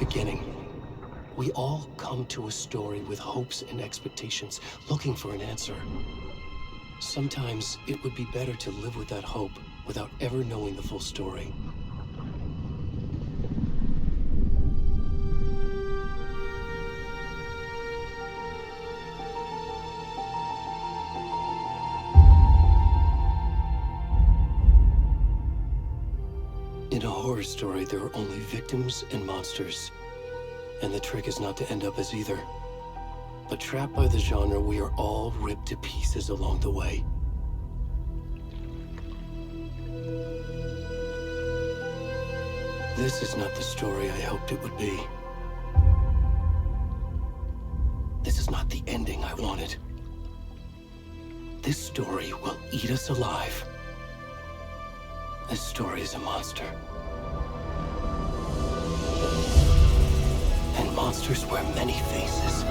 beginning. We all come to a story with hopes and expectations, looking for an answer. Sometimes it would be better to live with that hope without ever knowing the full story. In a horror story, there are only victims and monsters. And the trick is not to end up as either. But trapped by the genre, we are all ripped to pieces along the way. This is not the story I hoped it would be. This is not the ending I wanted. This story will eat us alive. This story is a monster. And monsters wear many faces.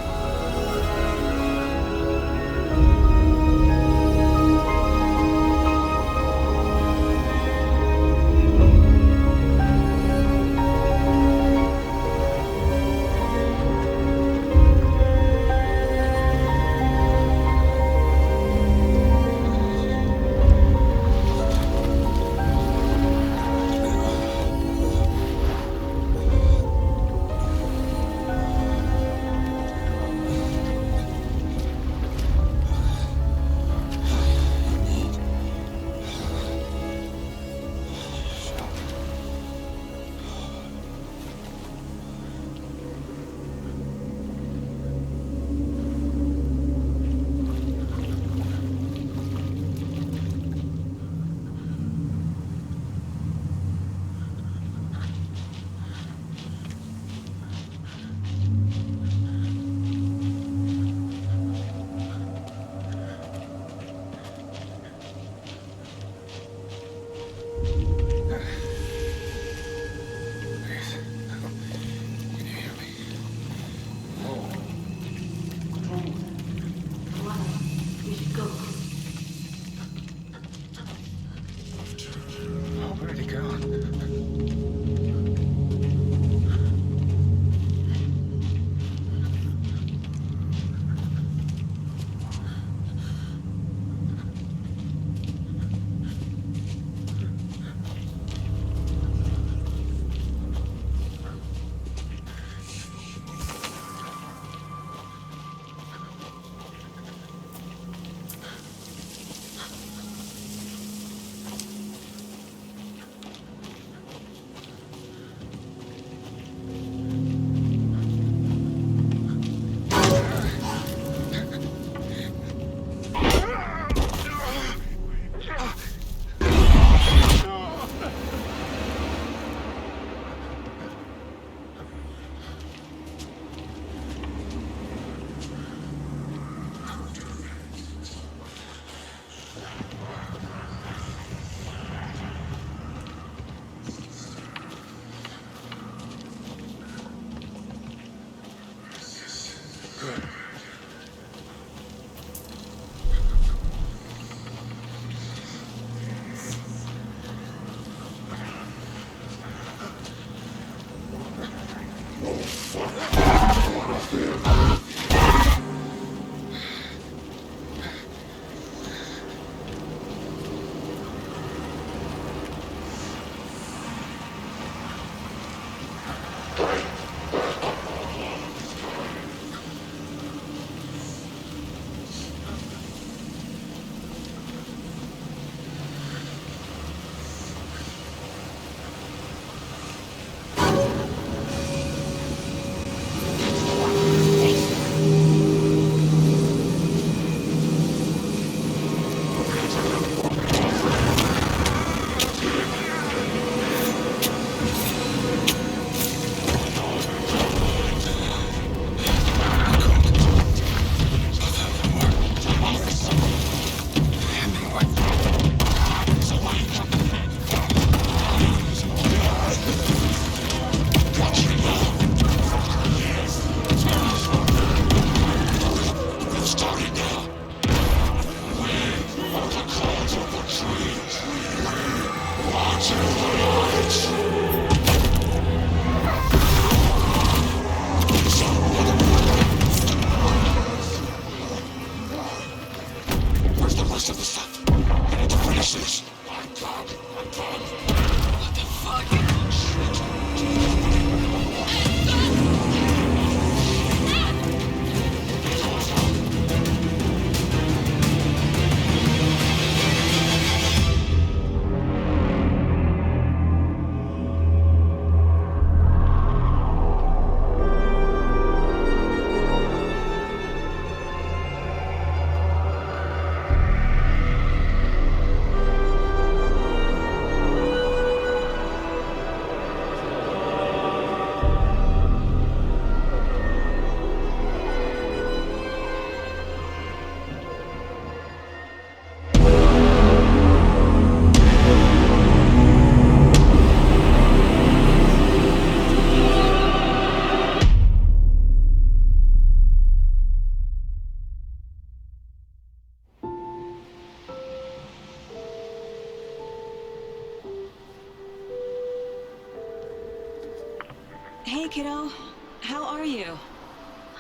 Hey, kiddo. How are you?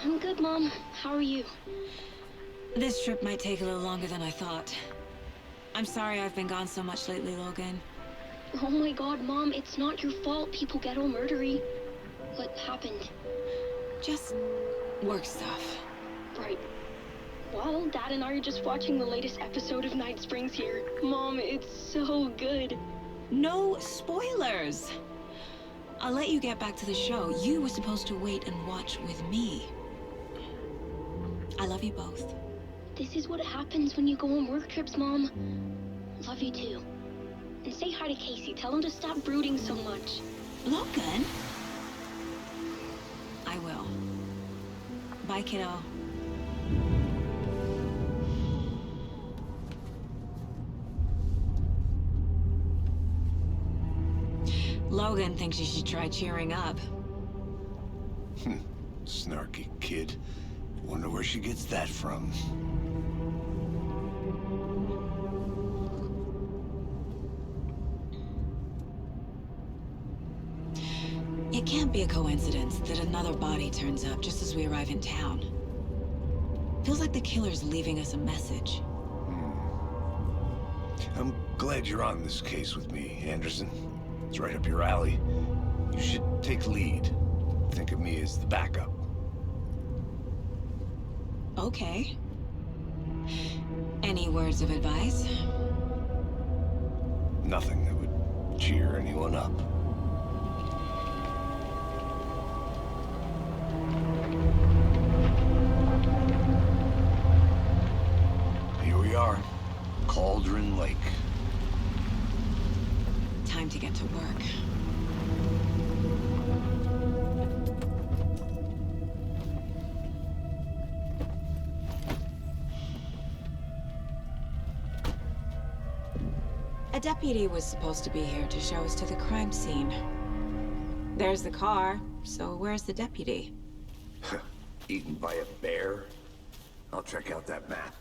I'm good, Mom. How are you? This trip might take a little longer than I thought. I'm sorry I've been gone so much lately, Logan. Oh my god, Mom, it's not your fault people get all murdery. What happened? Just work stuff. Right. Well, Dad and I are just watching the latest episode of Night Springs here. Mom, it's so good. No spoilers! I'll let you get back to the show. You were supposed to wait and watch with me. I love you both. This is what happens when you go on work trips, Mom. Love you too. And say hi to Casey. Tell him to stop brooding so much. Logan? I will. Bye, kiddo. Logan thinks you should try cheering up. Snarky kid. Wonder where she gets that from. It can't be a coincidence that another body turns up just as we arrive in town. Feels like the killer's leaving us a message. I'm glad you're on this case with me, Anderson. It's right up your alley. You should take lead. Think of me as the backup. Okay. Any words of advice? Nothing that would cheer anyone up. Here we are. Cauldron Lake. Time to get to work. A deputy was supposed to be here to show us to the crime scene. There's the car, so where's the deputy? Eaten by a bear? I'll check out that map.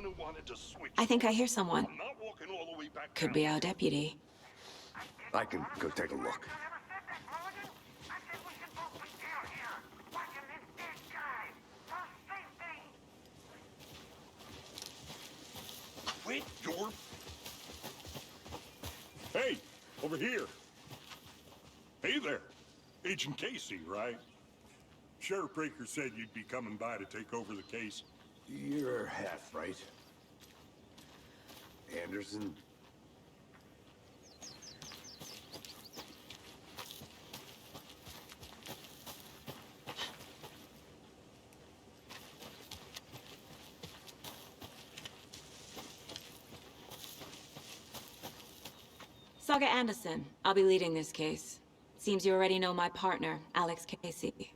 Who wanted to switch. I think I hear someone. I'm not walking all the way back Could down. be our deputy. I can go take a look. Quit your... Hey, over here. Hey there. Agent Casey, right? Sheriff Breaker said you'd be coming by to take over the case. You're half right. Anderson. Saga Anderson. I'll be leading this case. Seems you already know my partner, Alex Casey.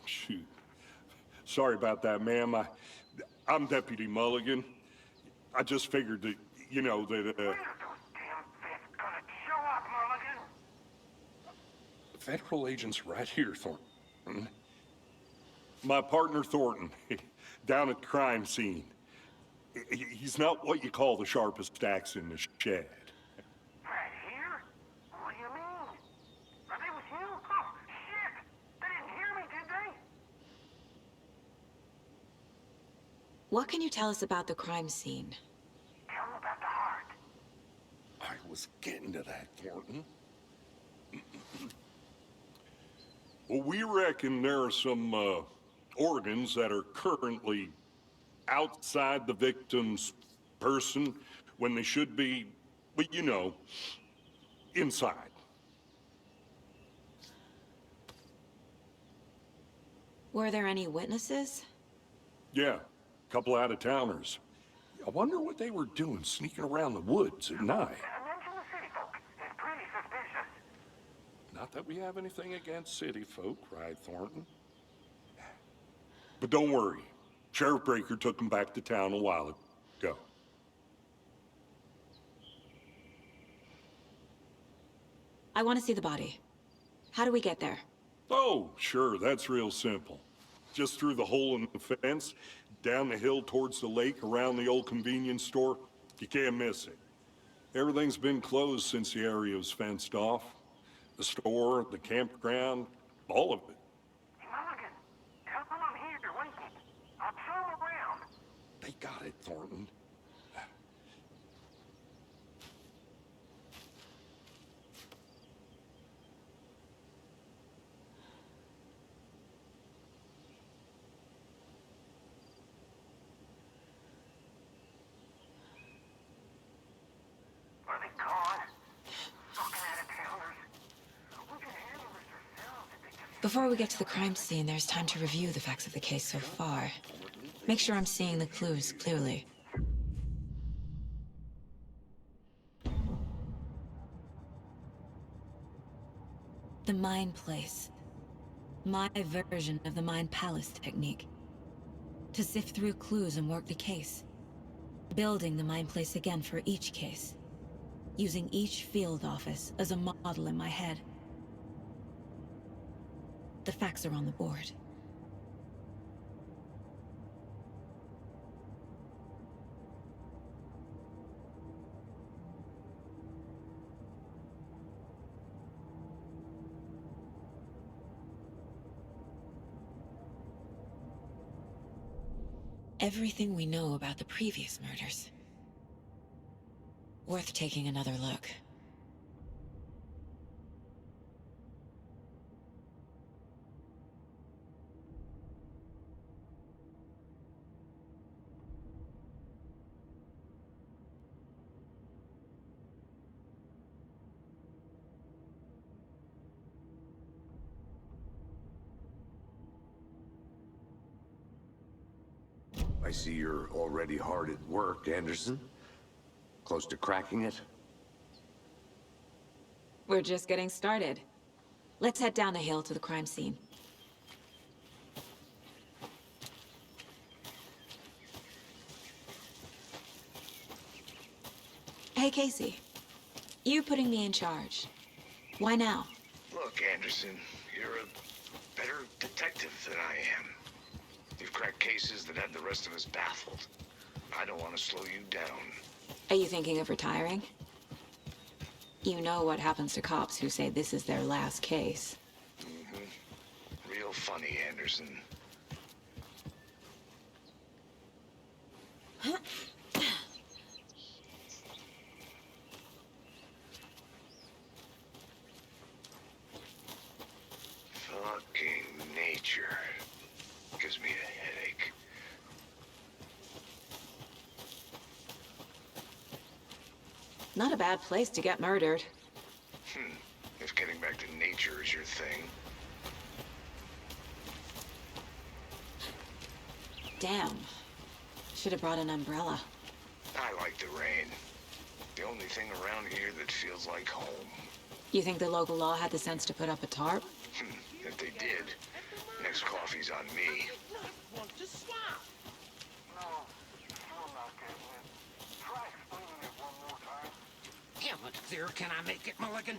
Shoot. Sorry about that, ma'am. I'm Deputy Mulligan. I just figured that, you know, that, Federal agents right here, Thornton. My partner, Thornton, down at the crime scene. He's not what you call the sharpest axe in the shed. Right here? What do you mean? Are they with you? Oh, shit! They didn't hear me, did they? What can you tell us about the crime scene? Tell them about the heart. I was getting to that, Thornton. Well, we reckon there are some, organs that are currently outside the victim's person when they should be, but you know, inside. Were there any witnesses? Yeah, a couple out-of-towners. I wonder what they were doing sneaking around the woods at night. Mention the city folk. It's pretty suspicious. Not that we have anything against city folk, right, Thornton? But don't worry. Sheriff Breaker took him back to town a while ago. I want to see the body. How do we get there? Oh, sure, that's real simple. Just through the hole in the fence, down the hill towards the lake, around the old convenience store. You can't miss it. Everything's been closed since the area was fenced off. The store, the campground, all of it. Mulligan, tell them I'm here, waiting. I'll show them around. They got it, Thornton. Are they gone? Fucking out-of-towners. We can handle this ourselves if they just... Before we get to the crime scene, there's time to review the facts of the case so far. Make sure I'm seeing the clues clearly. The Mind Place. My version of the Mind Palace technique. To sift through clues and work the case. Building the Mind Place again for each case. Using each field office as a model in my head. The facts are on the board. Everything we know about the previous murders. Worth taking another look. I see you're already hard at work, Anderson. Close to cracking it? We're just getting started. Let's head down the hill to the crime scene. Hey, Casey. You putting me in charge. Why now? Look, Anderson, you're a better detective than I am. You've cracked cases that had the rest of us baffled. I don't want to slow you down. Are you thinking of retiring? You know what happens to cops who say this is their last case. Real funny, Anderson. Fucking nature. Gives me a headache. Not a bad place to get murdered. If getting back to nature is your thing. Damn. Should have brought an umbrella. I like the rain. The only thing around here that feels like home. You think the local law had the sense to put up a tarp? If they did, next coffee's on me. No, still not getting it. Try explaining it one more time. How much clearer can I make it, Mulligan?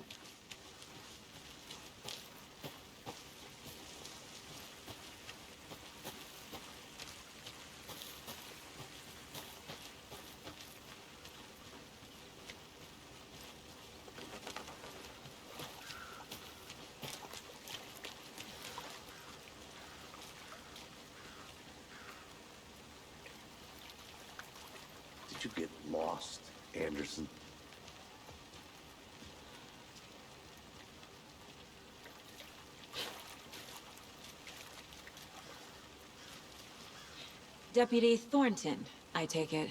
Did you get lost, Anderson? Deputy Thornton, I take it.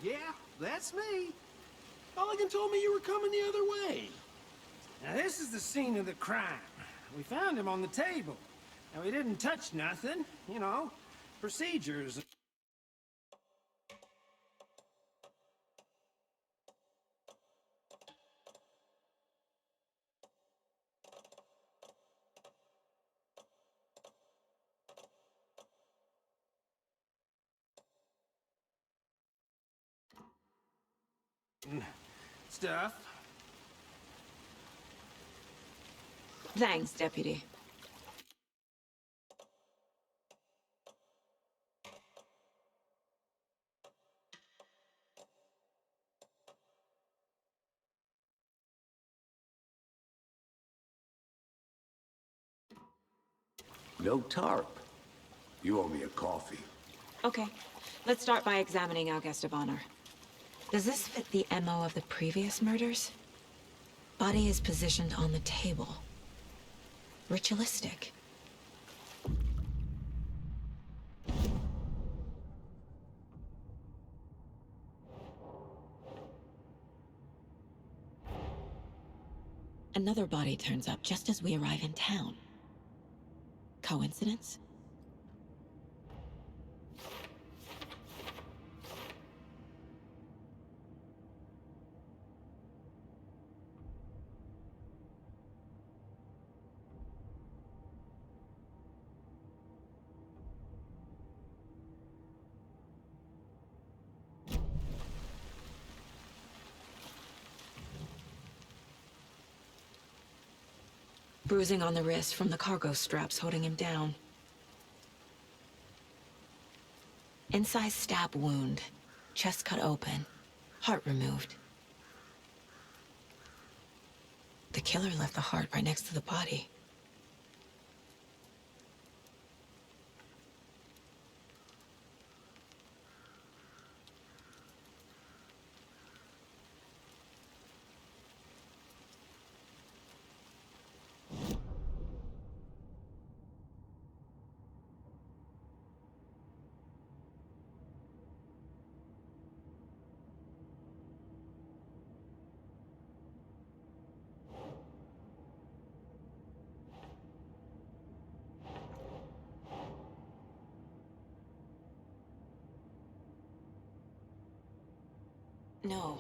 Yeah, that's me. Mulligan told me you were coming the other way. Now this is the scene of the crime. We found him on the table. And we didn't touch nothing, you know, procedures. stuff. Thanks, Deputy. No tarp. You owe me a coffee. Okay, let's start by examining our guest of honor. Does this fit the MO of the previous murders? Body is positioned on the table. Ritualistic. Another body turns up just as we arrive in town. Coincidence? Bruising on the wrist from the cargo straps holding him down. Inside stab wound. Chest cut open. Heart removed. The killer left the heart right next to the body. No.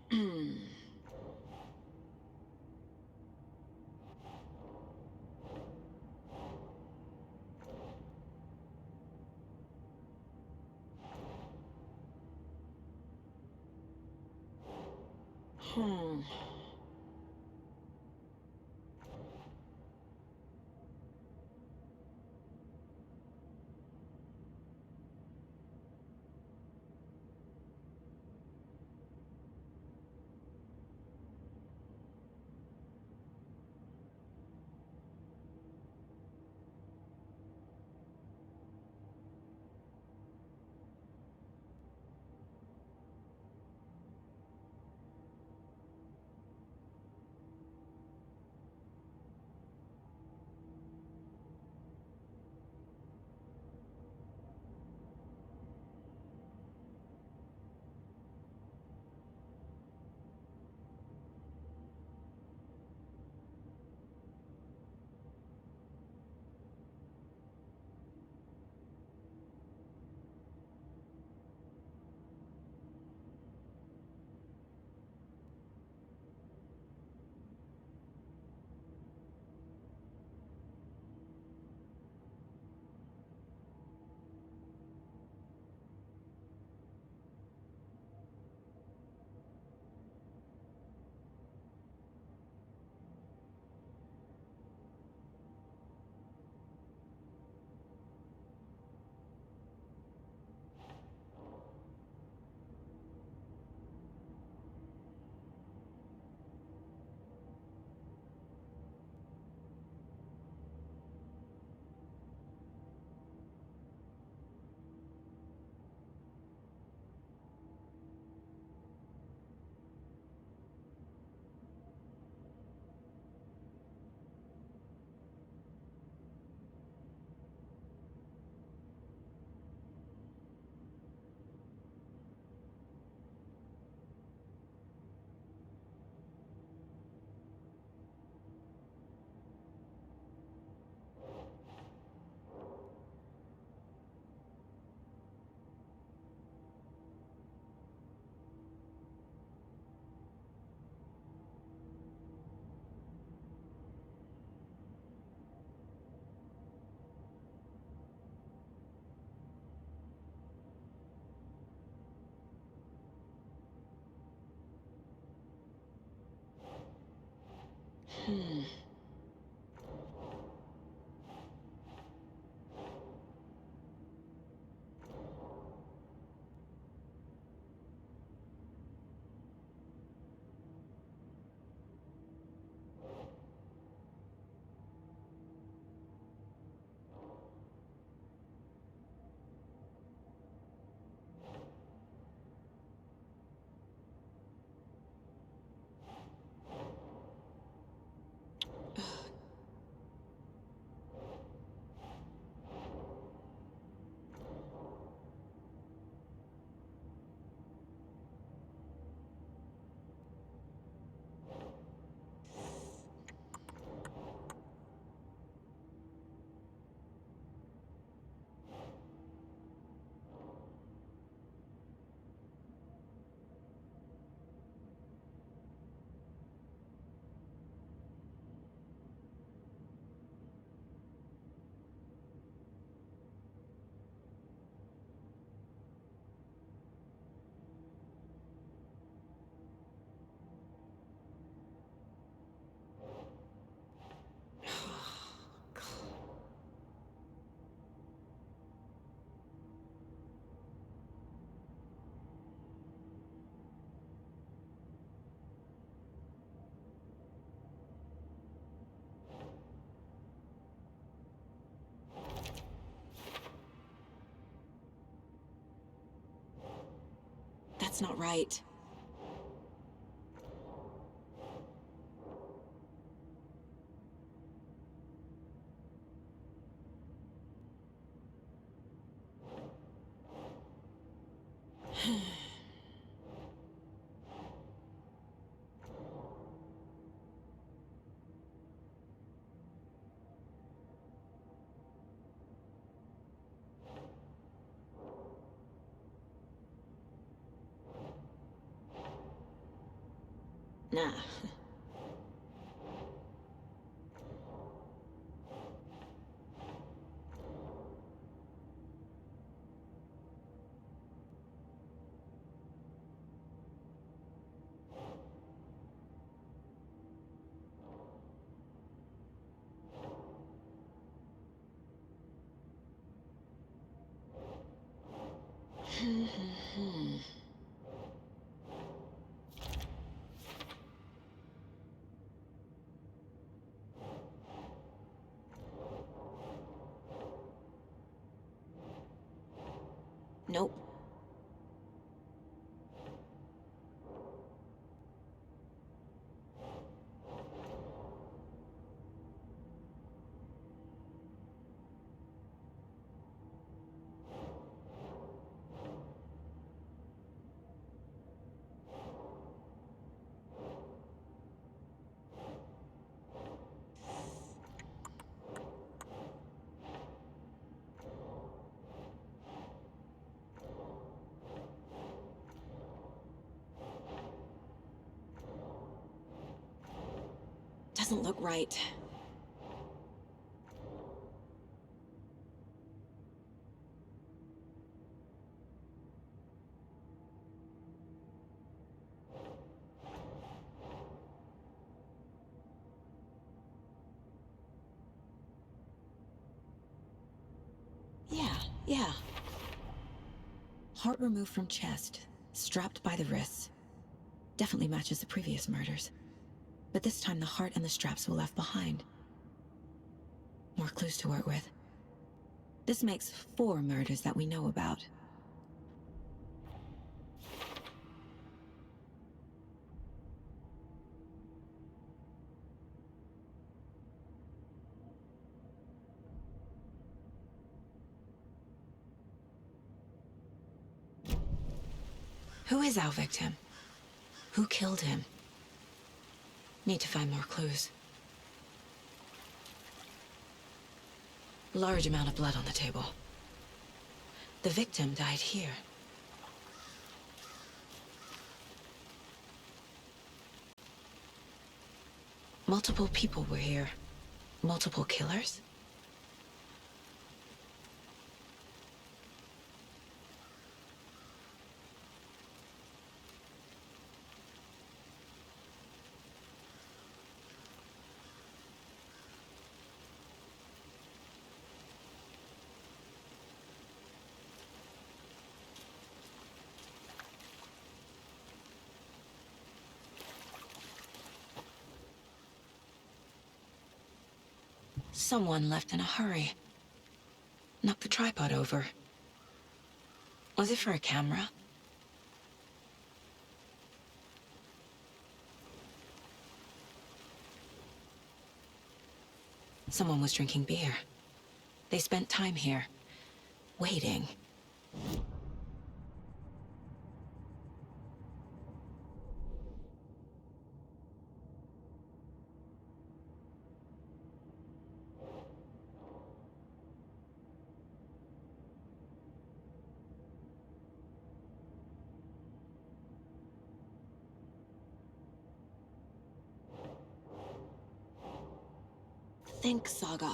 Hmm. That's not right. Nah. Nope. Doesn't look right. Yeah. Heart removed from chest, strapped by the wrists. Definitely matches the previous murders. But this time the heart and the straps were left behind. More clues to work with. This makes 4 murders that we know about. Who is our victim? Who killed him? Need to find more clues. Large amount of blood on the table. The victim died here. Multiple people were here. Multiple killers? Someone left in a hurry. Knocked the tripod over. Was it for a camera? Someone was drinking beer. They spent time here, waiting. Think, Saga.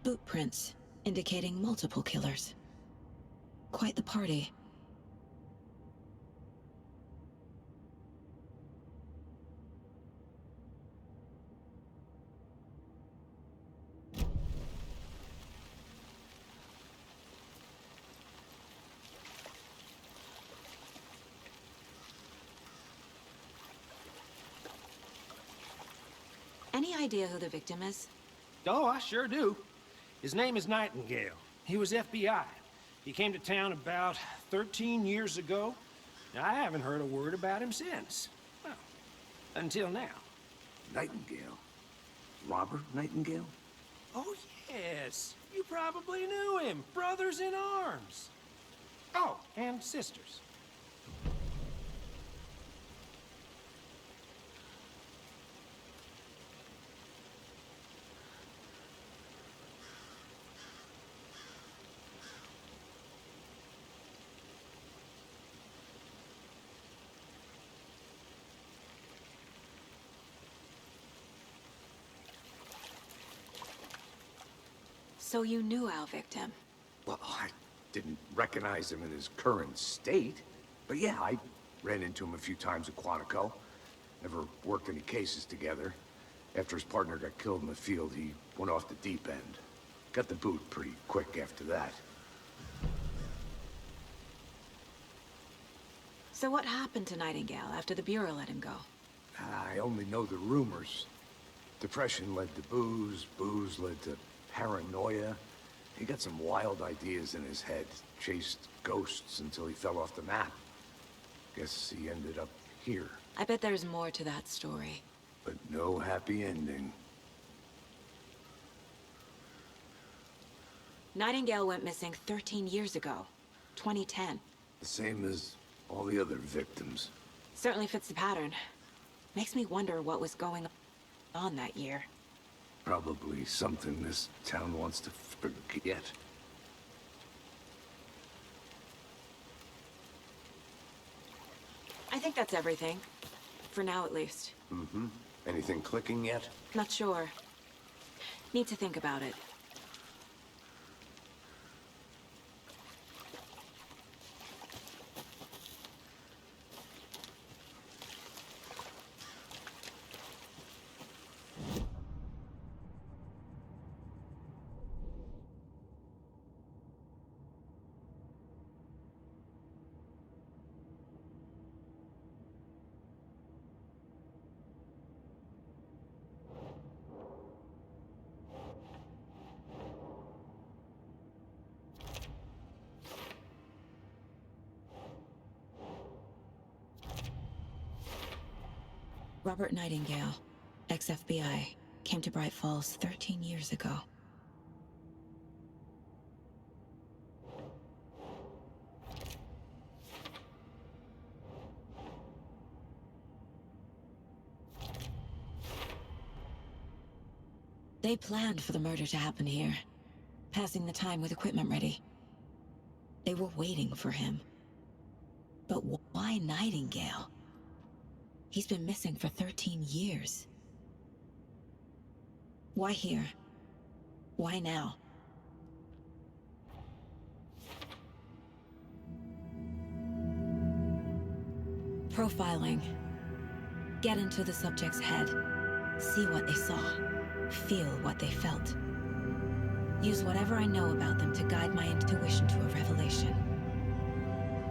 Boot prints, indicating multiple killers. Quite the party. Any idea who the victim is? Oh, I sure do. His name is Nightingale. He was FBI. He came to town about 13 years ago. Now, I haven't heard a word about him since. Well, until now. Nightingale? Robert Nightingale? Oh, yes. You probably knew him. Brothers in arms. Oh, and sisters. So you knew our victim? Well, I didn't recognize him in his current state. But yeah, I ran into him a few times at Quantico. Never worked any cases together. After his partner got killed in the field, he went off the deep end. Got the boot pretty quick after that. So what happened to Nightingale after the Bureau let him go? I only know the rumors. Depression led to booze, booze led to paranoia. He got some wild ideas in his head, chased ghosts until he fell off the map. Guess he ended up here. I bet there's more to that story. But no happy ending. Nightingale went missing 13 years ago, 2010. The same as all the other victims. Certainly fits the pattern. Makes me wonder what was going on that year. Probably something this town wants to forget. I think that's everything. For now, at least. Mm-hmm. Anything clicking yet? Not sure. Need to think about it. Robert Nightingale, ex-FBI, came to Bright Falls 13 years ago. They planned for the murder to happen here, passing the time with equipment ready. They were waiting for him. But why Nightingale? He's been missing for 13 years. Why here? Why now? Profiling. Get into the subject's head. See what they saw. Feel what they felt. Use whatever I know about them to guide my intuition to a revelation.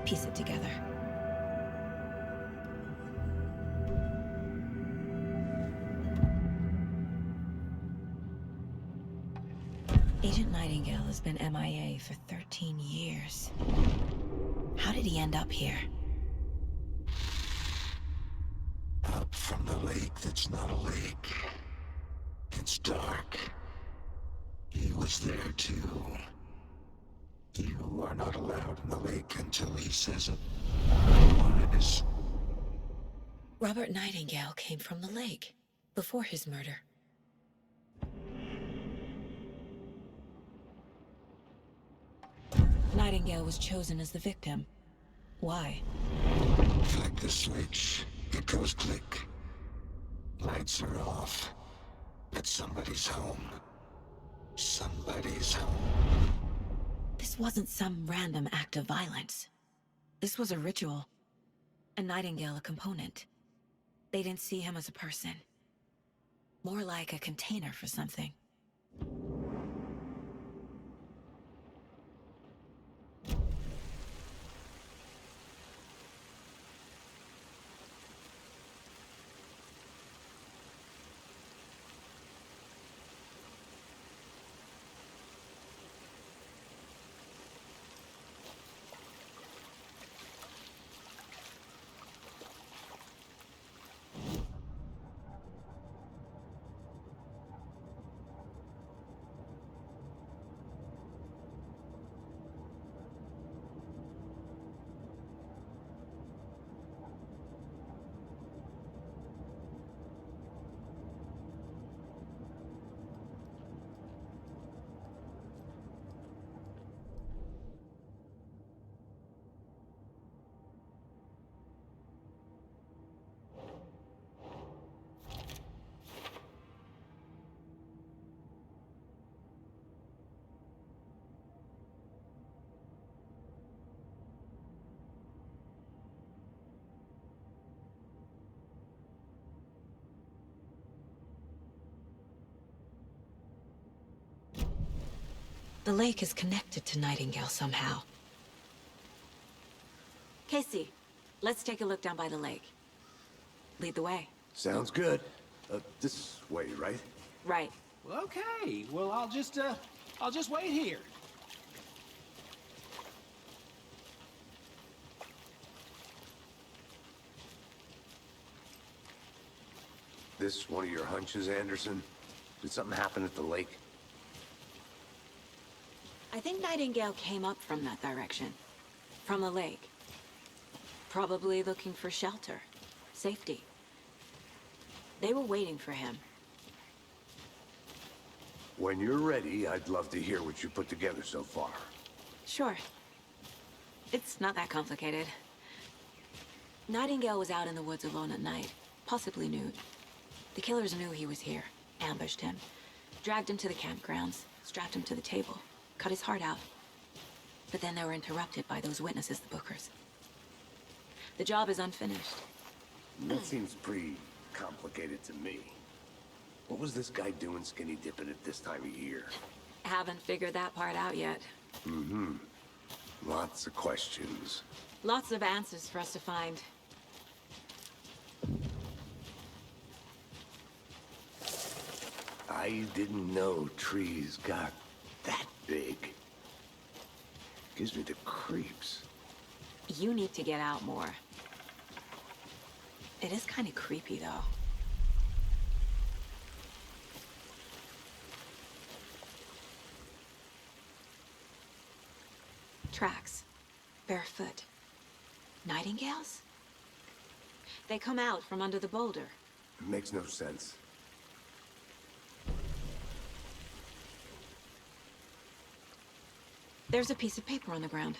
Piece it together. Agent Nightingale has been MIA for 13 years. How did he end up here? Up from the lake that's not a lake. It's dark. He was there too. You are not allowed in the lake until he says it. What is... Robert Nightingale came from the lake, before his murder. Nightingale was chosen as the victim. Why? Flick the switch. It goes click. Lights are off. But somebody's home. Somebody's home. This wasn't some random act of violence. This was a ritual. A Nightingale a component. They didn't see him as a person. More like a container for something. The lake is connected to Nightingale somehow. Casey, let's take a look down by the lake. Lead the way. Sounds good. This way, right? Right. Well, okay. Well, I'll just wait here. This one of your hunches, Anderson? Did something happen at the lake? I think Nightingale came up from that direction. From the lake. Probably looking for shelter. Safety. They were waiting for him. When you're ready, I'd love to hear what you put together so far. Sure. It's not that complicated. Nightingale was out in the woods alone at night, possibly nude. The killers knew he was here, ambushed him, dragged him to the campgrounds, strapped him to the table, cut his heart out. But then they were interrupted by those witnesses, the Bookers. The job is unfinished. That seems pretty complicated to me. What was this guy doing skinny dipping at this time of year? Haven't figured that part out yet. Mm-hmm. Lots of questions. Lots of answers for us to find. I didn't know trees got that big. Gives me the creeps. You need to get out more. It is kind of creepy, though. Tracks. Barefoot. Nightingales? They come out from under the boulder. It makes no sense. There's a piece of paper on the ground.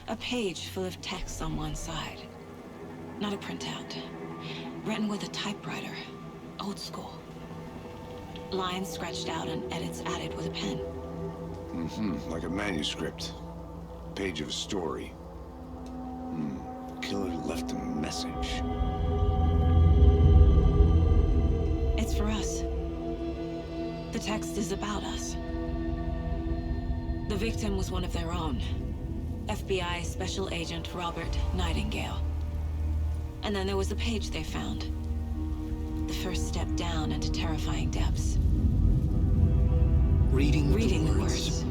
A page full of text on one side. Not a printout. Written with a typewriter. old school. Lines scratched out and edits added with a pen. Like a manuscript. Page of a story. The killer left a message. It's for us. The text is about us. The victim was one of their own. FBI Special Agent Robert Nightingale. And then there was a page they found. The first step down into terrifying depths. Reading the the words.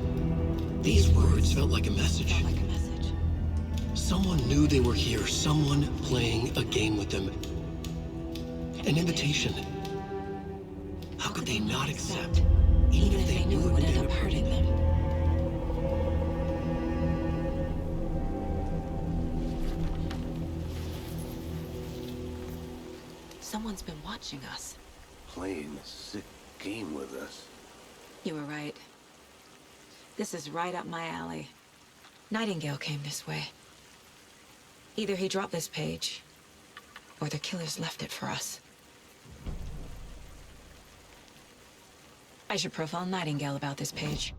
These words felt like a message. Felt like a message. Someone knew they were here, someone playing a game with them. An invitation. How could they not accept, even if they knew it would end up hurting them? Someone's been watching us. Playing a sick game with us. You were right. This is right up my alley. Nightingale came this way. Either he dropped this page, or the killers left it for us. I should profile Nightingale about this page.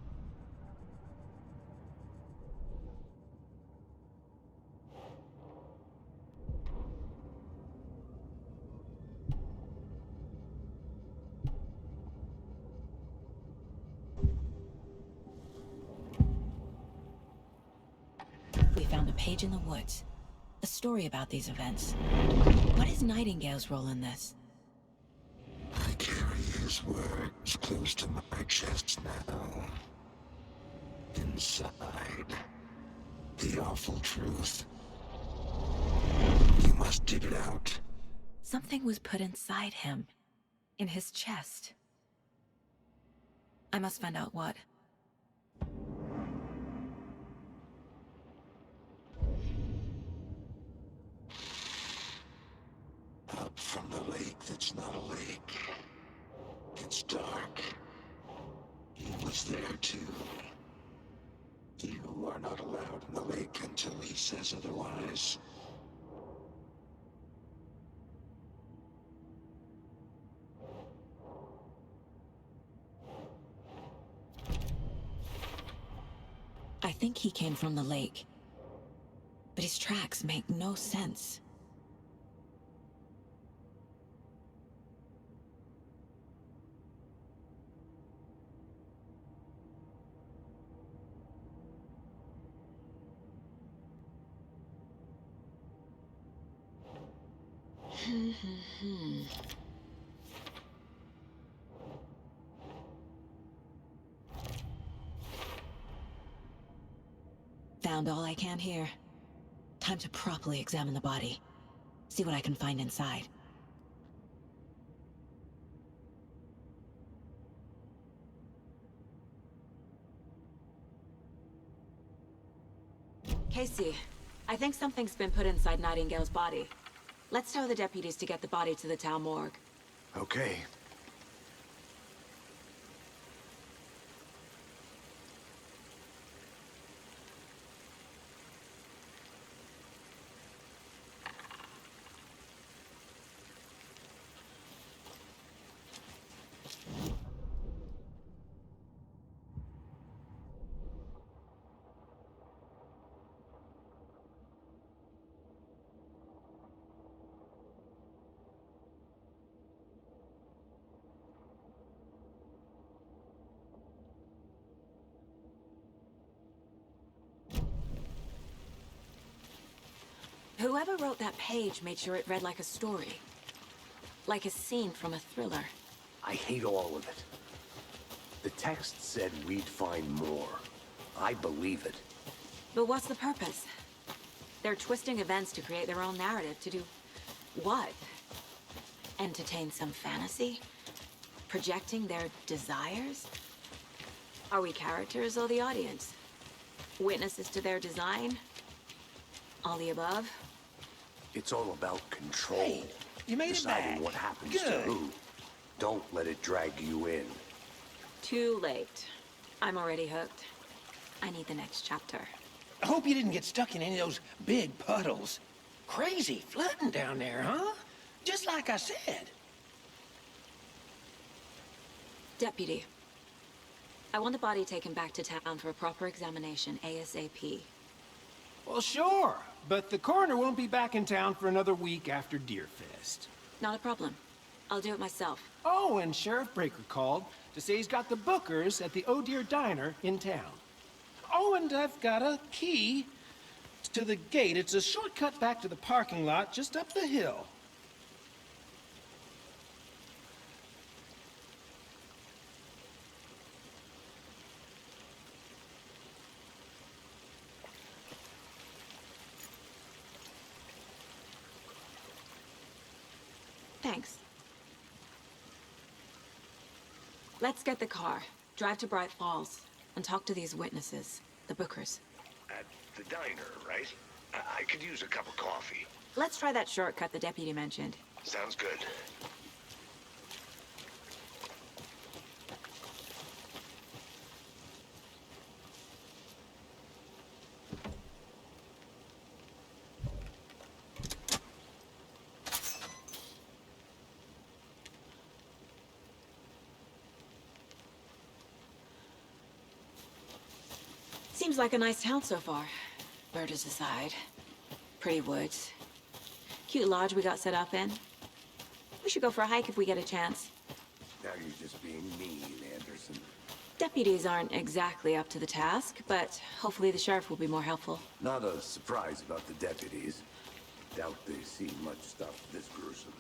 We found a page in the woods. A story about these events. What is Nightingale's role in this? I carry his words close to my chest now. Inside, the awful truth. You must dig it out. Something was put inside him. In his chest. I must find out what. Up from the lake that's not a lake. It's dark. He was there too. You are not allowed in the lake until he says otherwise. I think he came from the lake. But his tracks make no sense. Found all I can here. Time to properly examine the body. See what I can find inside. Casey, I think something's been put inside Nightingale's body. Let's tell the deputies to get the body to the town morgue. Okay. Whoever wrote that page made sure it read like a story. Like a scene from a thriller. I hate all of it. The text said we'd find more. I believe it. But what's the purpose? They're twisting events to create their own narrative. To do what? Entertain some fantasy? Projecting their desires? Are we characters or the audience? Witnesses to their design? All the above? It's all about control. Hey, you made it back. Deciding what happens to Good. who. Don't let it drag you in. Too late. I'm already hooked. I need the next chapter. I hope you didn't get stuck in any of those big puddles. Crazy flooding down there, huh? Just like I said. Deputy, I want the body taken back to town for a proper examination ASAP. Well, sure, but the coroner won't be back in town for another week after Deerfest. Not a problem. I'll do it myself. Oh, and Sheriff Breaker called to say he's got the Bookers at the Oh Dear Diner in town. Oh, and I've got a key to the gate. It's a shortcut back to the parking lot just up the hill. Thanks. Let's get the car, drive to Bright Falls, and talk to these witnesses, the Bookers. At the diner, right? I could use a cup of coffee. Let's try that shortcut the deputy mentioned. Sounds good. Seems like a nice town so far. Murders aside. Pretty woods. Cute lodge we got set up in. We should go for a hike if we get a chance. Now you're just being mean, Anderson. Deputies aren't exactly up to the task, but hopefully the sheriff will be more helpful. Not a surprise about the deputies. Doubt they've seen much stuff this gruesome.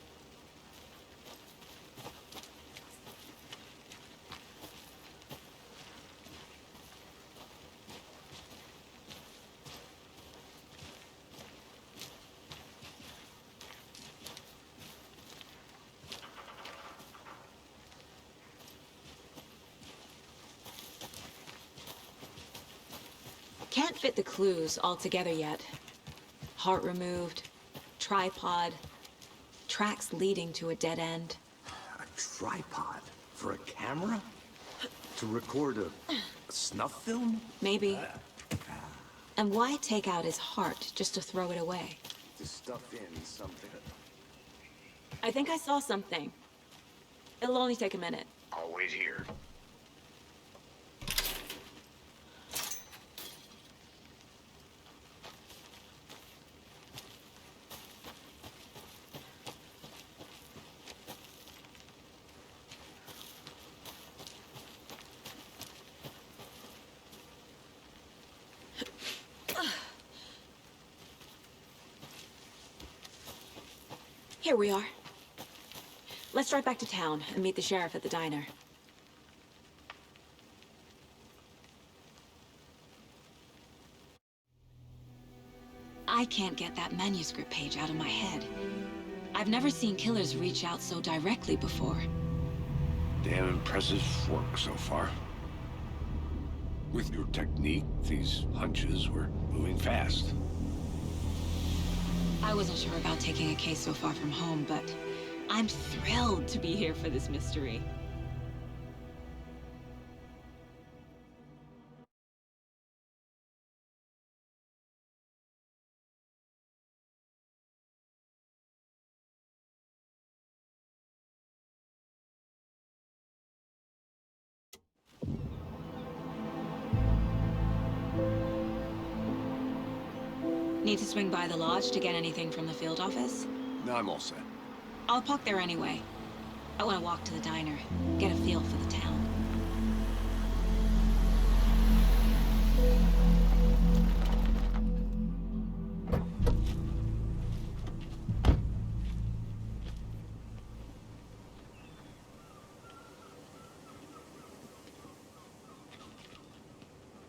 Can't fit the clues all together yet. Heart removed, tripod, tracks leading to a dead end. A tripod? For a camera? To record a snuff film? Maybe. And why take out his heart just to throw it away? To stuff in something. I think I saw something. It'll only take a minute. I'll wait here. Here we are. Let's drive back to town and meet the sheriff at the diner. I can't get that manuscript page out of my head. I've never seen killers reach out so directly before. Damn impressive work so far. With your technique, these hunches were moving fast. I wasn't sure about taking a case so far from home, but I'm thrilled to be here for this mystery. Need to swing by the lodge to get anything from the field office? No, I'm all set. I'll park there anyway. I want to walk to the diner, get a feel for the town.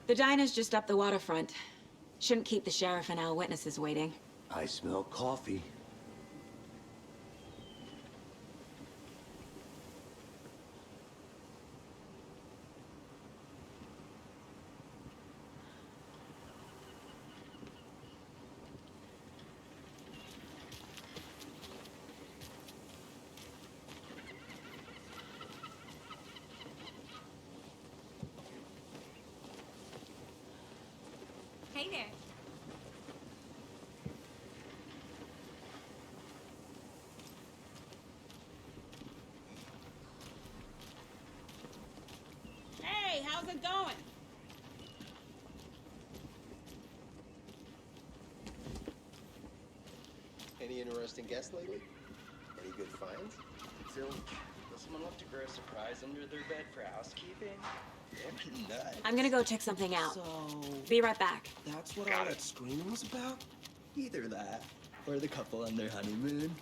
The diner's just up the waterfront. Shouldn't keep the sheriff and our witnesses waiting. I smell coffee. Hey there. How's it going? Any interesting guests lately? Any good finds? Zilch, does someone love to grow a surprise under their bed for housekeeping? They're pretty nuts. I'm gonna go check something out. So... Be right back. That's what all that screaming was about? Either that, or the couple on their honeymoon.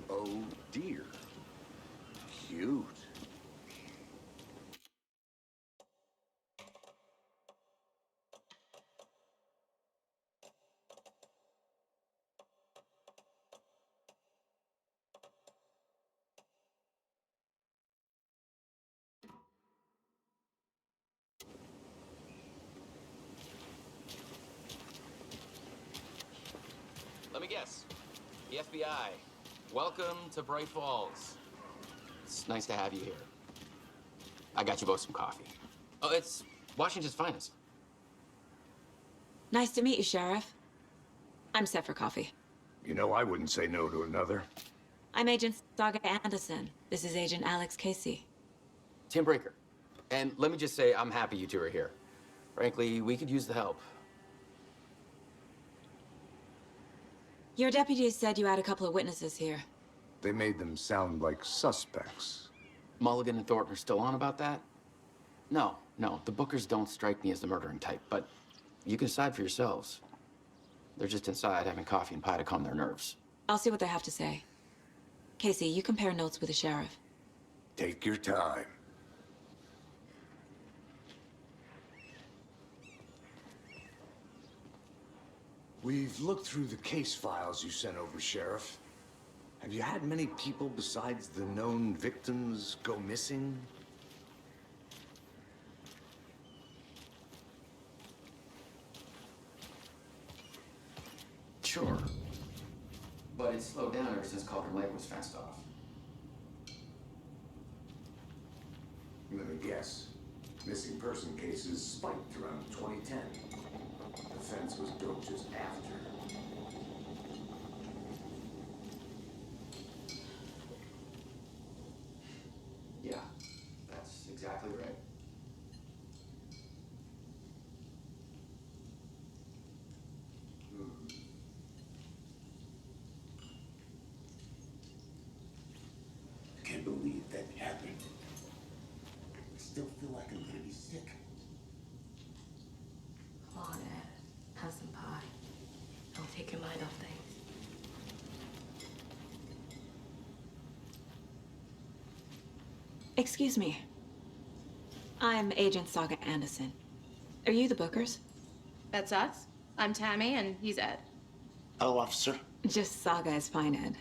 Oh dear. Cute. Let me guess. The FBI. Welcome to Bright Falls. It's nice to have you here. I got you both some coffee. Oh, it's Washington's finest. Nice to meet you, Sheriff. I'm set for coffee. You know, I wouldn't say no to another. I'm Agent Saga Anderson. This is Agent Alex Casey. Tim Breaker. And let me just say, I'm happy you two are here. Frankly, we could use the help. Your deputies said you had a couple of witnesses here. They made them sound like suspects. Mulligan and Thornton are still on about that? No, the Bookers don't strike me as the murdering type, but you can decide for yourselves. They're just inside having coffee and pie to calm their nerves. I'll see what they have to say. Casey, you compare notes with the sheriff. Take your time. We've looked through the case files you sent over, Sheriff. Have you had many people besides the known victims go missing? Sure. But it's slowed down ever since Cauldron Lake was fenced off. Let me guess. Missing person cases spiked around 2010. The fence was built just after. Yeah, that's exactly right. I can't believe that happened. I still feel like I'm gonna be sick. Come on, Ed. Have some pie. It'll take your mind off things. Excuse me. I'm Agent Saga Anderson. Are you the Bookers? That's us. I'm Tammy, and he's Ed. Hello, officer. Just Saga is fine, Ed.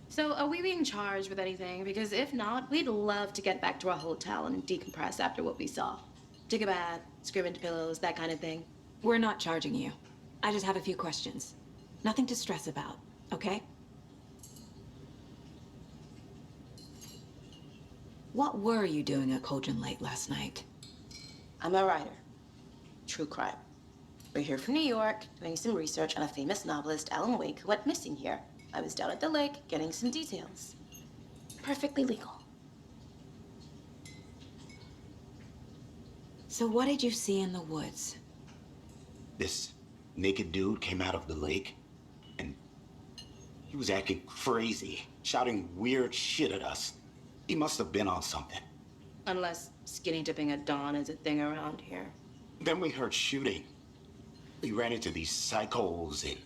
So, are we being charged with anything? Because if not, we'd love to get back to our hotel and decompress after what we saw. Take a bath, scream into pillows, that kind of thing. We're not charging you. I just have a few questions. Nothing to stress about, okay? What were you doing at Cauldron Lake last night? I'm a writer. True crime. We're here from New York, doing some research on a famous novelist, Alan Wake, who went missing here. I was down at the lake, getting some details. Perfectly legal. So what did you see in the woods? This naked dude came out of the lake, and he was acting crazy, shouting weird shit at us. He must have been on something. Unless skinny dipping at dawn is a thing around here. Then we heard shooting. We ran into these psychos in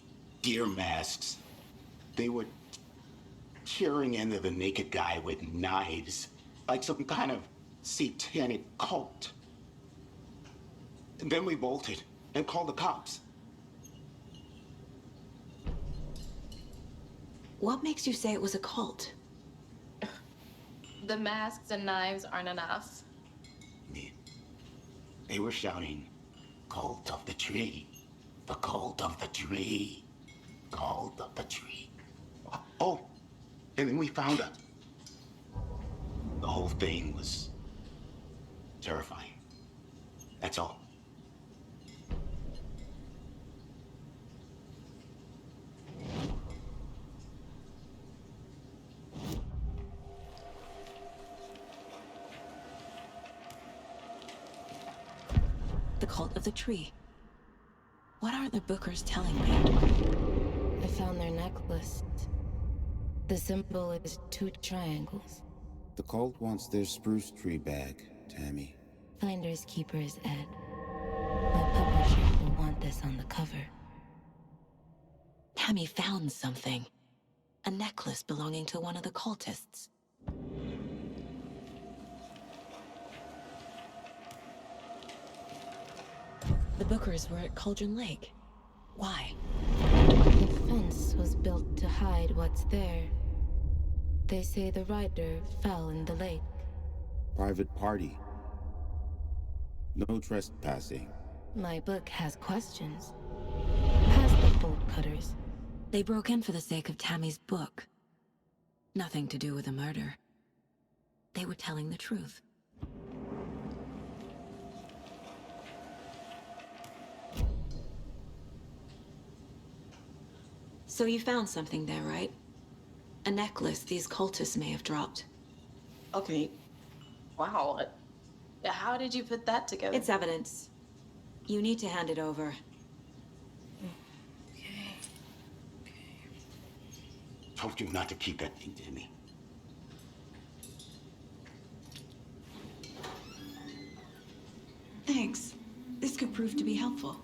deer masks. They were tearing into the naked guy with knives, like some kind of satanic cult. And then we bolted and called the cops. What makes you say it was a cult? The masks and knives aren't enough. They were shouting, "Cult of the tree, the cult of the tree, cult of the tree." Oh, and then we found her. The whole thing was terrifying. That's all. The cult of the tree. What are the Bookers telling me? I found their necklace. The symbol is 2 triangles. The cult wants their spruce tree back, Tammy. Finders keepers, Ed. My publisher will want this on the cover. Tammy found something. A necklace belonging to one of the cultists. The Bookers were at Cauldron Lake. Why? The fence was built to hide what's there. They say the rider fell in the lake. Private party. No trespassing. My book has questions. Past the bolt cutters. They broke in for the sake of Tammy's book. Nothing to do with a murder. They were telling the truth. So you found something there, right? A necklace these cultists may have dropped. Okay. Wow. How did you put that together? It's evidence. You need to hand it over. Told you not to keep that thing to me. Thanks. This could prove to be helpful.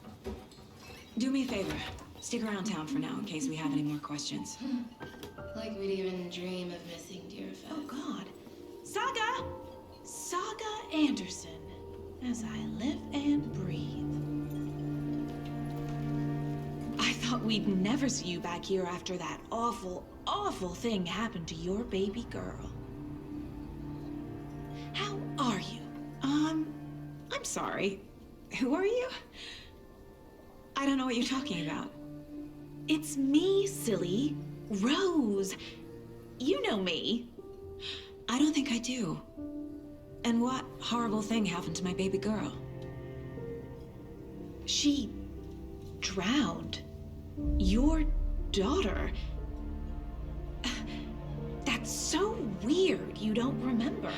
Do me a favor. Stick around town for now in case we have any more questions. Like we'd even dream of missing dear Fez. Oh, God. Saga! Saga Anderson. As I live and breathe. I thought we'd never see you back here after that awful, awful thing happened to your baby girl. How are you? I'm sorry. Who are you? I don't know what you're talking about. It's me, silly. Rose. You know me. I don't think I do. And what horrible thing happened to my baby girl? She drowned. Your daughter. That's so weird you don't remember.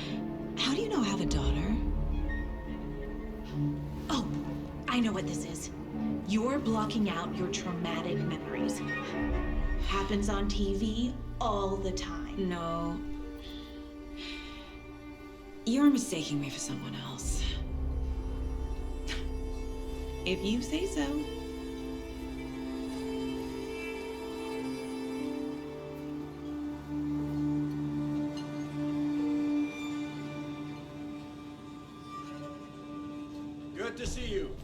How do you know I have a daughter? Oh, I know what this is. You're blocking out your traumatic memories. Happens on TV all the time. No. You're mistaking me for someone else. If you say so. Good to see you.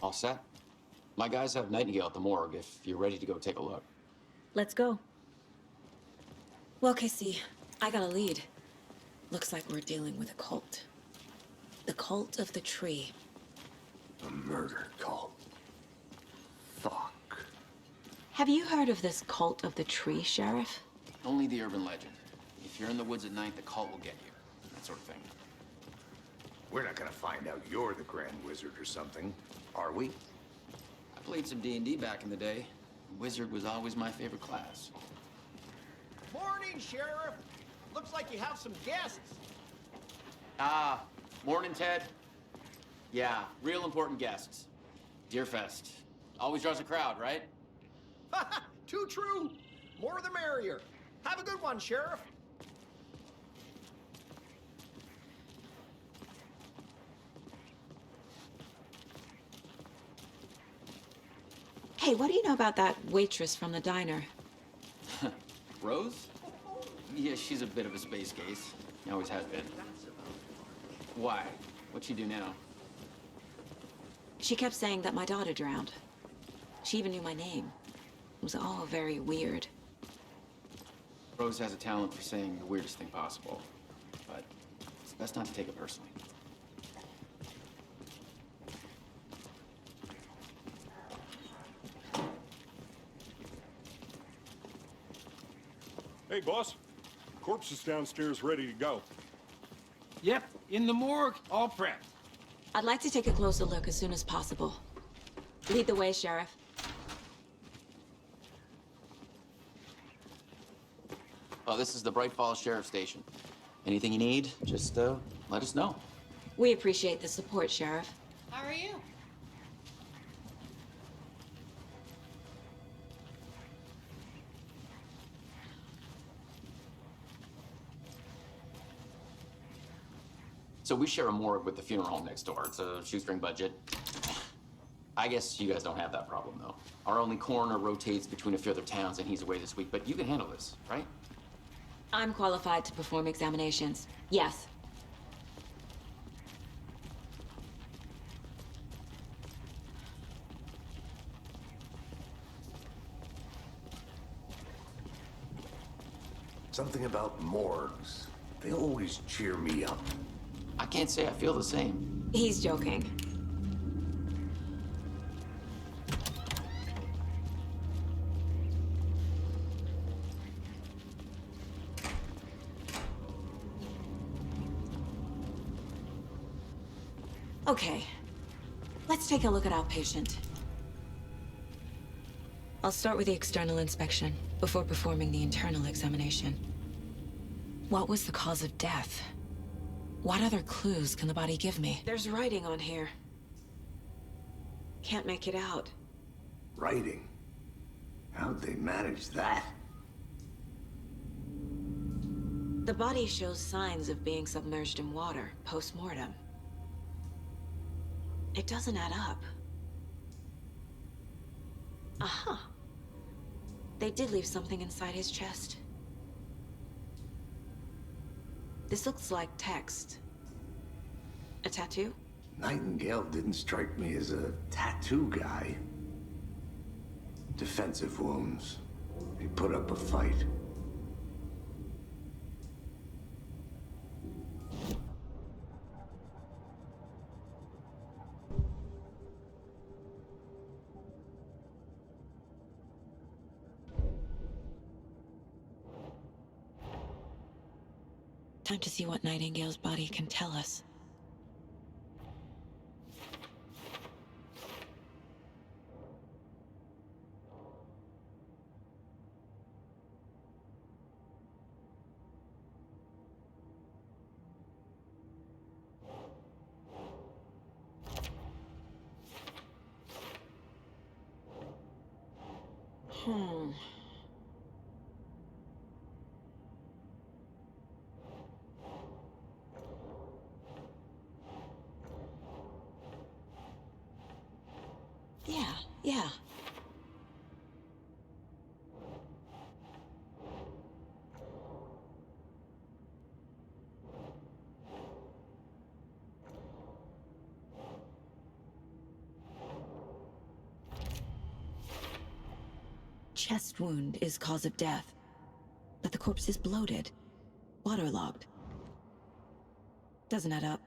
All set? My guys have Nightingale at the morgue if you're ready to go take a look. Let's go. Well, Casey, I got a lead. Looks like we're dealing with a cult. The cult of the tree. A murder cult. Fuck. Have you heard of this cult of the tree, Sheriff? Only the urban legend. If you're in the woods at night, the cult will get you. That sort of thing. We're not gonna find out you're the Grand Wizard or something, are we? I played some D&D back in the day. Wizard was always my favorite class. Morning, Sheriff. Looks like you have some guests. Ah, morning, Ted. Yeah, real important guests. Deerfest. Always draws a crowd, right? Too true. More the merrier. Have a good one, Sheriff. Hey, what do you know about that Waitress from the diner. Rose? Yeah, she's a bit of a space case. Always has been. Why? What'd she do now? She kept saying that my daughter drowned. She even knew my name. It was all very weird. Rose has a talent for saying the weirdest thing possible, but it's best not to take it personally. Hey, boss. Corpse is downstairs ready to go. Yep, in the morgue, all prepped. I'd like to take a closer look as soon as possible. Lead the way, Sheriff. Oh, this is the Bright Falls Sheriff Station. Anything you need, just let us know. We appreciate the support, Sheriff. How are you? So we share a morgue with the funeral home next door. It's a shoestring budget. I guess you guys don't have that problem, though. Our only coroner rotates between a few other towns, and he's away this week. But you can handle this, right? I'm qualified to perform examinations. Yes. Something about morgues. They always cheer me up. I can't say I feel the same. He's joking. Okay, let's take a look at our patient. I'll start with the external inspection before performing the internal examination. What was the cause of death? What other clues can the body give me? There's writing on here. Can't make it out. Writing? How'd they manage that? The body shows signs of being submerged in water post-mortem. It doesn't add up. Aha. They did leave something inside his chest. This looks like text. A tattoo? Nightingale didn't strike me as a tattoo guy. Defensive wounds. He put up a fight. Time to see what Nightingale's body can tell us. Yeah. Chest wound is cause of death, but the corpse is bloated, waterlogged. Doesn't add up.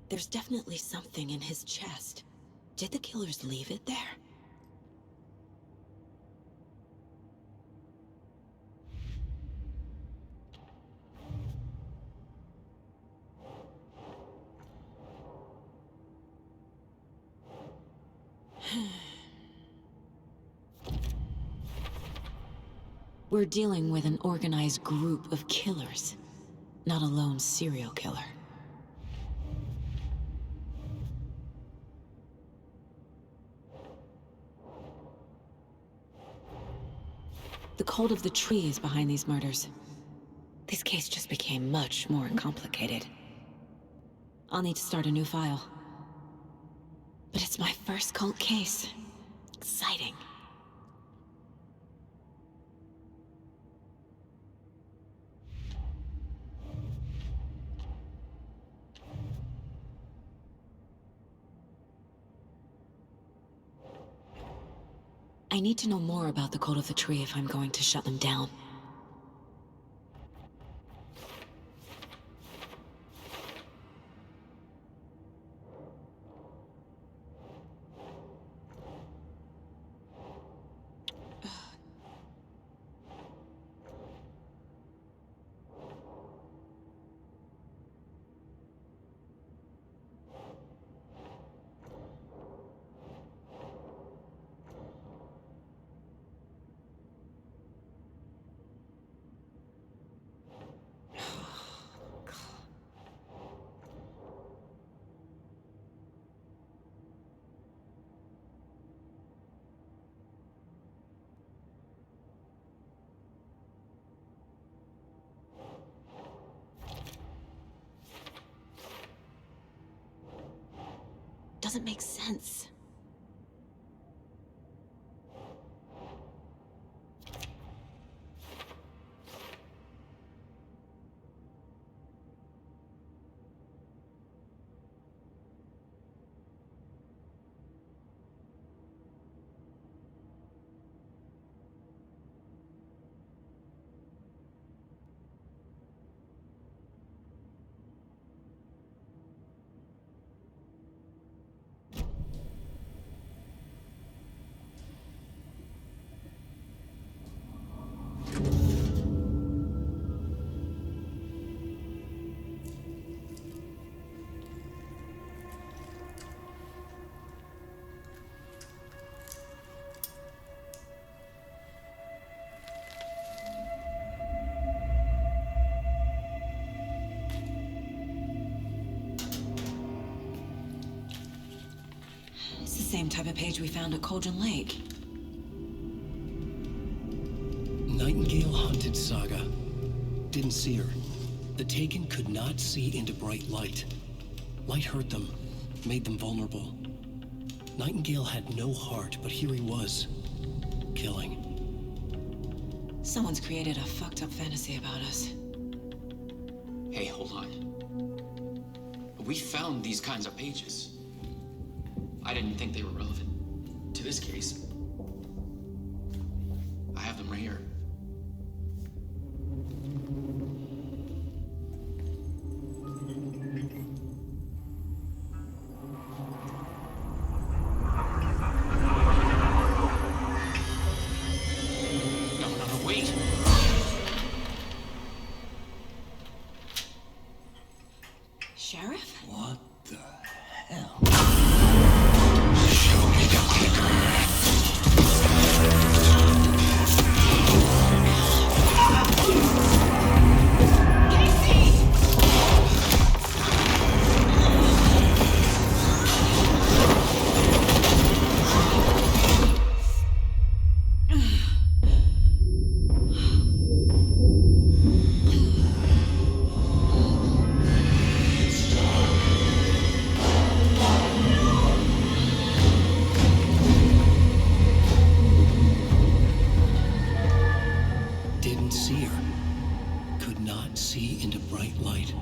There's definitely something in his chest. Did the killers leave it there? We're dealing with an organized group of killers, not a lone serial killer. The cult of the tree is behind these murders. This case just became much more complicated. I'll need to start a new file. But it's my first cult case. Exciting. I need to know more about the cult of the tree if I'm going to shut them down. Doesn't make sense. It's the same type of page we found at Cauldron Lake. Nightingale hunted Saga. Didn't see her. The Taken could not see into bright light. Light hurt them, made them vulnerable. Nightingale had no heart, but here he was, killing. Someone's created a fucked up fantasy about us. Hey, hold on. We found these kinds of pages. I didn't think they were relevant to this case. I have them right here. No, wait! Sheriff? What the hell? Show me the clicker. Didn't see her. Could not see into bright light.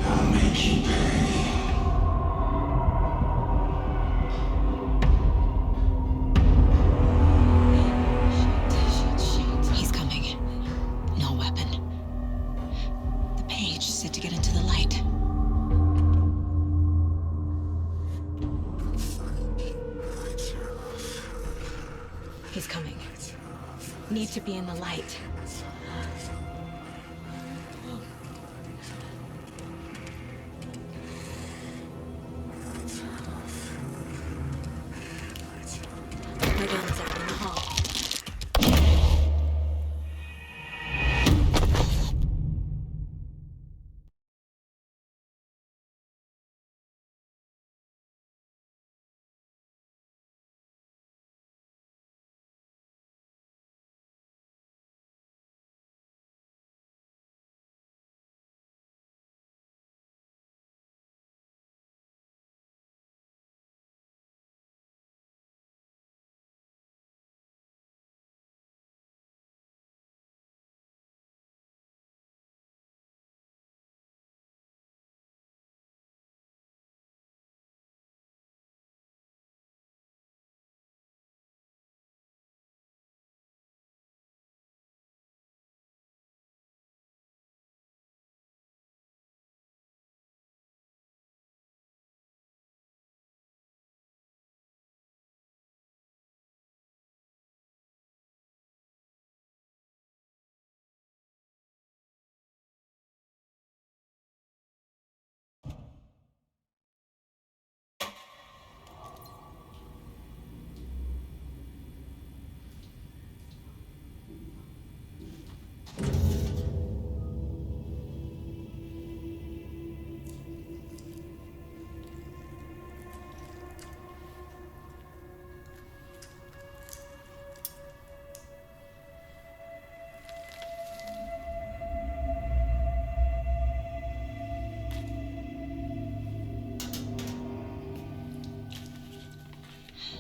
I'll make you pay. He's coming. No weapon. The page said to get into the light. He's coming. need to be in the light. My guns are in the hall.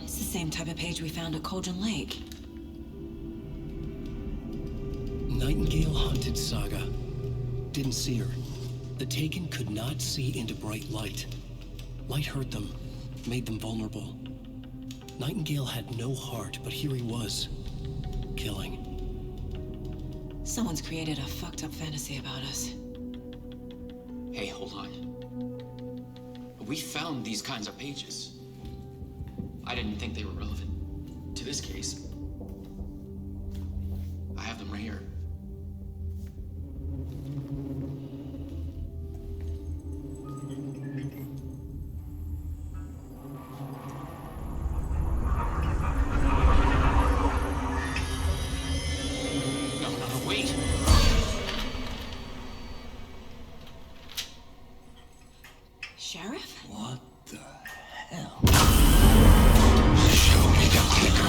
It's the same type of page we found at Cauldron Lake. Nightingale hunted Saga. Didn't see her. The Taken could not see into bright light. Light hurt them, made them vulnerable. Nightingale had no heart, but here he was, killing. Someone's created a fucked up fantasy about us. Hey, hold on. We found these kinds of pages. I didn't think they were relevant to this case. I have them right here. No, wait! Sheriff? What the hell? Show me the clicker.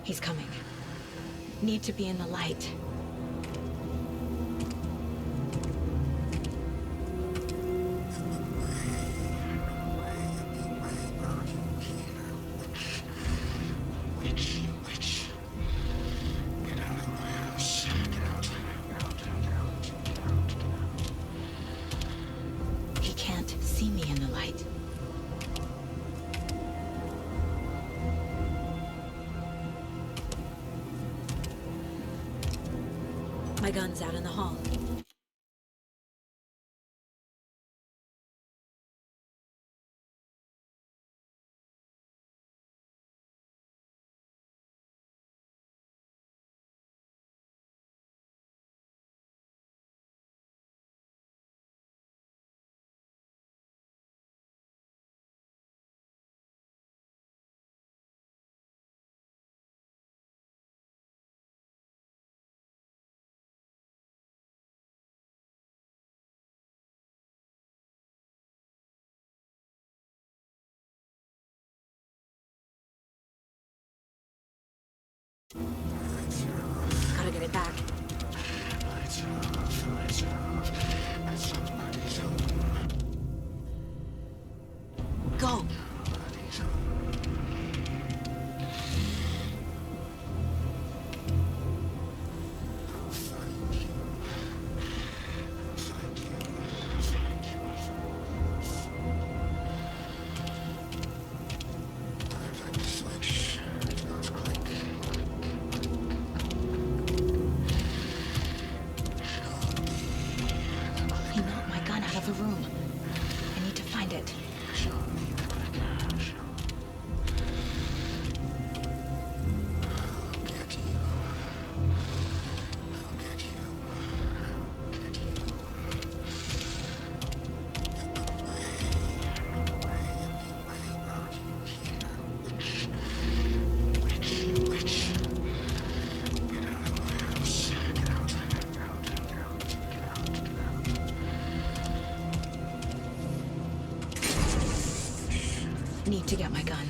He's coming. Need to be in the light. He can't see me in the light. My gun's out in the hall. Gotta get it back. Go! He knocked my gun out of the room. I need to find it. Need to get my gun.